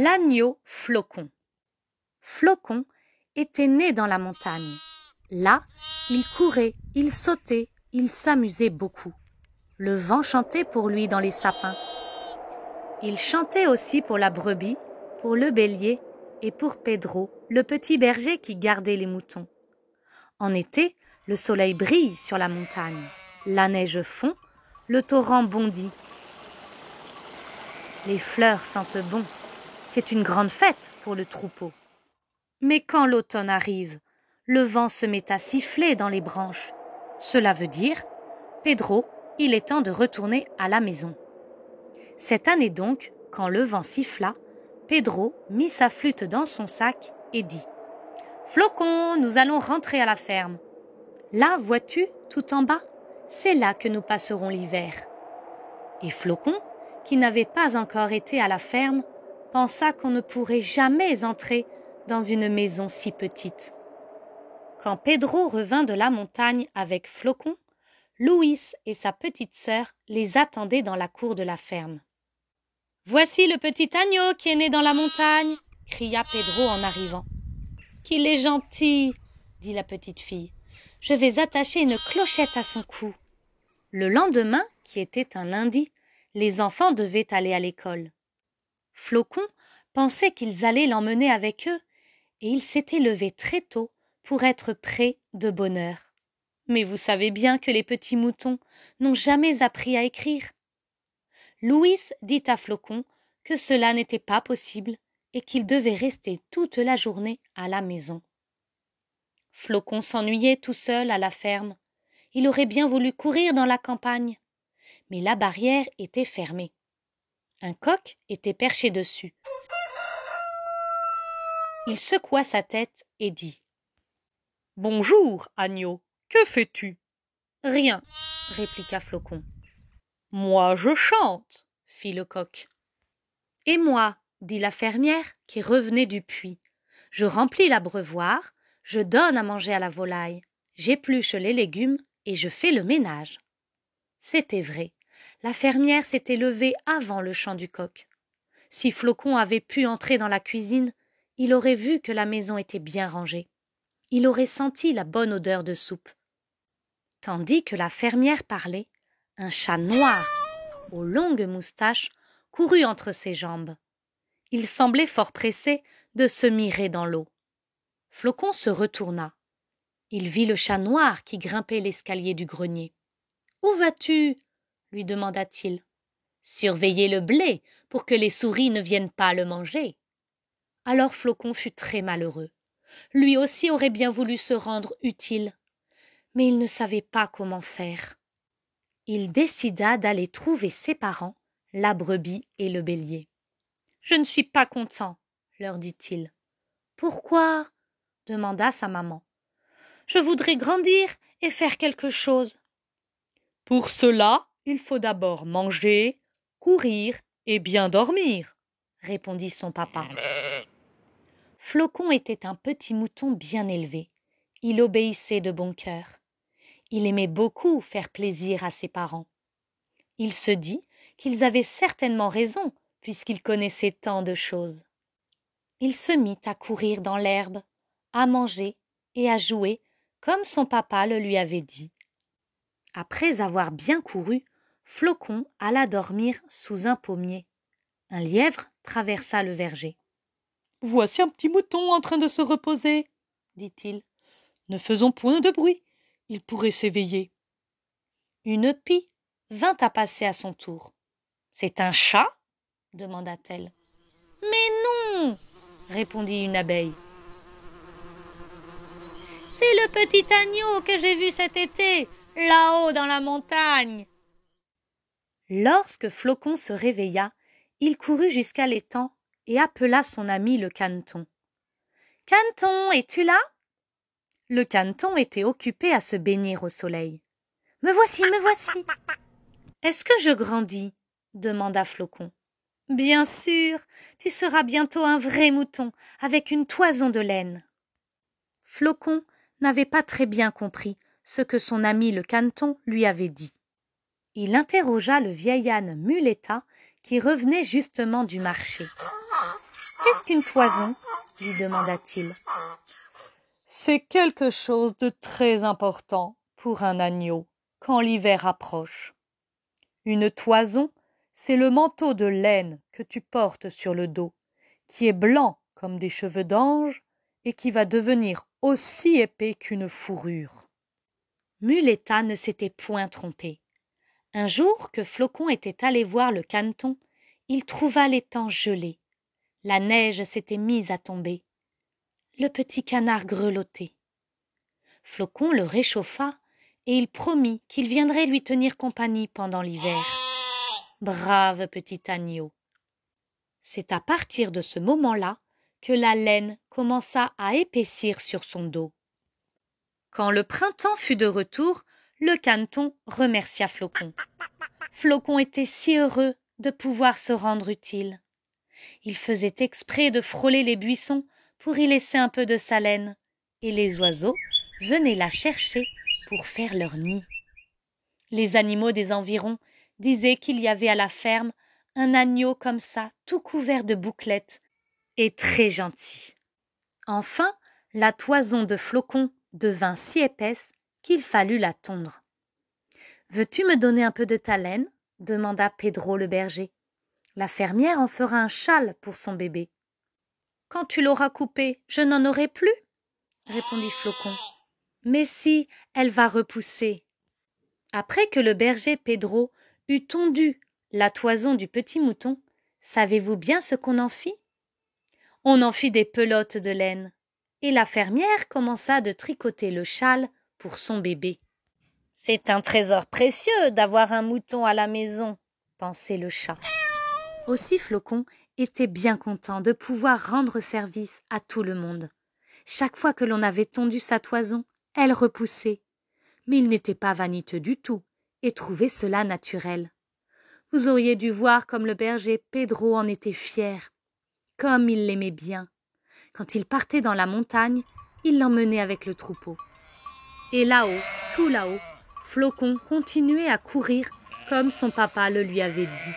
L'agneau Flocon. Flocon était né dans la montagne. Là, il courait, il sautait, il s'amusait beaucoup. Le vent chantait pour lui dans les sapins. Il chantait aussi pour la brebis, pour le bélier et pour Pedro, le petit berger qui gardait les moutons. En été, le soleil brille sur la montagne. La neige fond, le torrent bondit. Les fleurs sentent bon. C'est une grande fête pour le troupeau. Mais quand l'automne arrive, le vent se met à siffler dans les branches. Cela veut dire, Pedro, il est temps de retourner à la maison. Cette année donc, quand le vent siffla, Pedro mit sa flûte dans son sac et dit « Flocon, nous allons rentrer à la ferme. Là, vois-tu, tout en bas, c'est là que nous passerons l'hiver. » Et Flocon, qui n'avait pas encore été à la ferme, pensa qu'on ne pourrait jamais entrer dans une maison si petite. Quand Pedro revint de la montagne avec Flocon, Louis et sa petite sœur les attendaient dans la cour de la ferme. « Voici le petit agneau qui est né dans la montagne !» cria Pedro en arrivant. « Qu'il est gentil !» dit la petite fille. « Je vais attacher une clochette à son cou. » Le lendemain, qui était un lundi, les enfants devaient aller à l'école. Flocon pensait qu'ils allaient l'emmener avec eux et il s'était levé très tôt pour être prêt de bonne heure. Mais vous savez bien que les petits moutons n'ont jamais appris à écrire. Louis dit à Flocon que cela n'était pas possible et qu'il devait rester toute la journée à la maison. Flocon s'ennuyait tout seul à la ferme. Il aurait bien voulu courir dans la campagne, mais la barrière était fermée. Un coq était perché dessus. Il secoua sa tête et dit « Bonjour, agneau, que fais-tu » ?« Rien, » répliqua Flocon. « Moi, je chante, » fit le coq. « Et moi, » dit la fermière qui revenait du puits. « Je remplis l'abreuvoir, je donne à manger à la volaille, j'épluche les légumes et je fais le ménage. » C'était vrai. La fermière s'était levée avant le chant du coq. Si Flocon avait pu entrer dans la cuisine, il aurait vu que la maison était bien rangée. Il aurait senti la bonne odeur de soupe. Tandis que la fermière parlait, un chat noir, aux longues moustaches, courut entre ses jambes. Il semblait fort pressé de se mirer dans l'eau. Flocon se retourna. Il vit le chat noir qui grimpait l'escalier du grenier. « Où vas-tu » lui demanda-t-il. « Surveiller le blé pour que les souris ne viennent pas le manger. » Alors Flocon fut très malheureux. Lui aussi aurait bien voulu se rendre utile, mais il ne savait pas comment faire. Il décida d'aller trouver ses parents, la brebis et le bélier. « Je ne suis pas content, » leur dit-il. « Pourquoi » demanda sa maman. « Je voudrais grandir et faire quelque chose. »« Pour cela, il faut d'abord manger, courir et bien dormir, » répondit son papa. Flocon était un petit mouton bien élevé. Il obéissait de bon cœur. Il aimait beaucoup faire plaisir à ses parents. Il se dit qu'ils avaient certainement raison puisqu'il connaissait tant de choses. Il se mit à courir dans l'herbe, à manger et à jouer comme son papa le lui avait dit. Après avoir bien couru, Flocon alla dormir sous un pommier. Un lièvre traversa le verger. « Voici un petit mouton en train de se reposer, » dit-il. « Ne faisons point de bruit, il pourrait s'éveiller. » Une pie vint à passer à son tour. « C'est un chat ?» demanda-t-elle. « Mais non !» répondit une abeille. « C'est le petit agneau que j'ai vu cet été, là-haut dans la montagne. » Lorsque Flocon se réveilla, il courut jusqu'à l'étang et appela son ami le caneton. « Caneton, es-tu là ?» Le caneton était occupé à se baigner au soleil. « Me voici, me voici !»« Est-ce que je grandis ?» demanda Flocon. « Bien sûr, tu seras bientôt un vrai mouton, avec une toison de laine. » Flocon n'avait pas très bien compris ce que son ami le caneton lui avait dit. Il interrogea le vieil âne Muleta qui revenait justement du marché. « Qu'est-ce qu'une toison? Lui demanda-t-il. C'est quelque chose de très important pour un agneau quand l'hiver approche. Une toison, c'est le manteau de laine que tu portes sur le dos, qui est blanc comme des cheveux d'ange et qui va devenir aussi épais qu'une fourrure. Muleta ne s'était point trompé. Un jour que Flocon était allé voir le caneton, il trouva l'étang gelé. La neige s'était mise à tomber. Le petit canard grelottait. Flocon le réchauffa et il promit qu'il viendrait lui tenir compagnie pendant l'hiver. Brave petit agneau. C'est à partir de ce moment-là que la laine commença à épaissir sur son dos. Quand le printemps fut de retour, le caneton remercia Flocon. Flocon était si heureux de pouvoir se rendre utile. Il faisait exprès de frôler les buissons pour y laisser un peu de sa laine, et les oiseaux venaient la chercher pour faire leur nid. Les animaux des environs disaient qu'il y avait à la ferme un agneau comme ça, tout couvert de bouclettes, et très gentil. Enfin, la toison de Flocon devint si épaisse qu'il fallut la tondre. « Veux-tu me donner un peu de ta laine ?» demanda Pedro le berger. « La fermière en fera un châle pour son bébé. »« Quand tu l'auras coupée, je n'en aurai plus ?» répondit Flocon. « Mais si, elle va repousser. » Après que le berger Pedro eut tondu la toison du petit mouton, savez-vous bien ce qu'on en fit? On en fit des pelotes de laine, et la fermière commença de tricoter le châle pour son bébé. « C'est un trésor précieux d'avoir un mouton à la maison, » pensait le chat. Aussi Flocon était bien content de pouvoir rendre service à tout le monde. Chaque fois que l'on avait tondu sa toison, elle repoussait. Mais il n'était pas vaniteux du tout et trouvait cela naturel. Vous auriez dû voir comme le berger Pedro en était fier. Comme il l'aimait bien. Quand il partait dans la montagne, il l'emmenait avec le troupeau. Et là-haut, tout là-haut, Flocon continuait à courir comme son papa le lui avait dit.